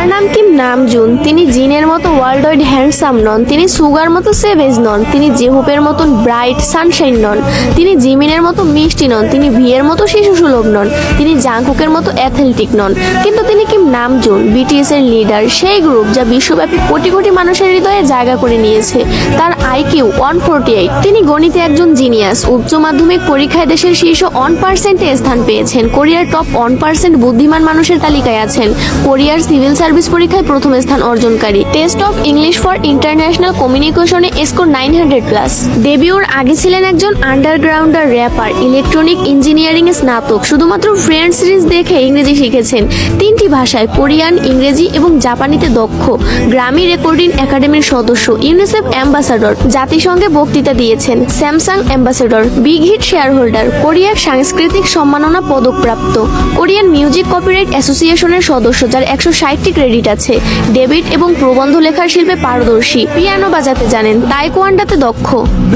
তার নাম Kim Namjoon. তিনি জিনের মতো ওয়ার্ল্ড ওয়াইড হ্যান্ডসাম নন, তিনি সুগার মতো সেভেজ নন, তিনি জেহুপের মতন ব্রাইট সানশাইন নন, তিনি জিমিনের মতো মিষ্টি নন, তিনি ভিয়ের মতো শিশু সুলভ নন, তিনি জাংকুকের মতো অ্যাথলেটিক নন। কিন্তু তিনি কিম নামজুন, বিটিএস এর লিডার, সেই গ্রুপ যা বিশ্বব্যাপী কোটি কোটি মানুষের হৃদয়ে জায়গা করে নিয়েছে। তার আইকিউ 148। তিনি গণিতে একজন জিনিয়াস। উচ্চ মাধ্যমিক পরীক্ষায় দেশের শীর্ষ 1%-এ স্থান পেয়েছেন। কোরিয়ার টপ 1% বুদ্ধিমান মানুষের তালিকায় আছেন। কোরিয়ার সিভিল সার্ভিস পরীক্ষায় প্রথম স্থান অর্জনকারী। Test of English for international কমিউনিকেশনে স্কোর 900+। ডেবিউর আগে ছিলেন একজন আন্ডারগ্রাউন্ডার র্যাপার, ইলেকট্রনিক ইঞ্জিনিয়ারিং এ স্নাতক। শুধুমাত্র ফ্রেন্ডস সিরিজ দেখে ইংরেজি শিখেছেন। 3টি ভাষায় কোরিয়ান, ইংরেজি এবং জাপানিতে দক্ষ। গ্রামি রেকর্ডিং একাডেমির সদস্য, ইউনিসেফ অ্যাম্বাসাডর, জাতিসংঘে বক্তৃতা দিয়েছেন, Samsung ambassador, big hit share holder, কোরিয়ার সাংস্কৃতিক সম্মাননা পদকপ্রাপ্ত, কোরিয়ান মিউজিক কপিরাইট অ্যাসোসিয়েশনের সদস্য যার 160টি ক্রেডিট আছে। ডেভিড এবং প্রবন্ধ লেখার শিল্পে পারদর্শী, পিয়ানো বাজাতে জানেন, তাইকোয়ান্ডোতে দক্ষ,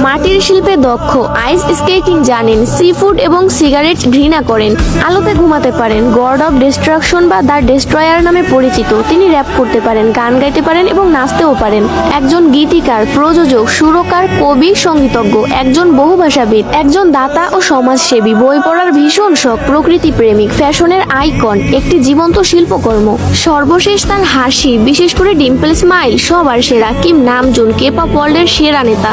মাটির শিল্পে দক্ষ, আইস স্কেটিং জানেন, সি ফুড এবং সিগারেট ঘৃণা করেন, আলোতে ঘুমাতে পারেন, গড অফ ডিস্ট্রাকশন বা দ্য ডেস্ট্রয়ার নামে পরিচিত। তিনি র্যাপ করতে পারেন, গান গাইতে পারেন এবং নাচতেও পারেন। একজন গীতিকার, প্রযোজক, সুরকার, কবি, সঙ্গীতজ্ঞ, একজন বহুভাষাবিদ, একজন দাতা ও সমাজসেবী, বই পড়ার ভীষণ শখ, প্রকৃতি প্রেমিক, ফ্যাশনের আইকন, একটি জীবন্ত শিল্পকর্ম। সর্বশেষ তার হাসি, বিশেষ করে ডিম্পল স্মাইল, সবার সেরা। কিম নামজুন, কে-পপ ওয়ার্ল্ডের সেরা নেতা।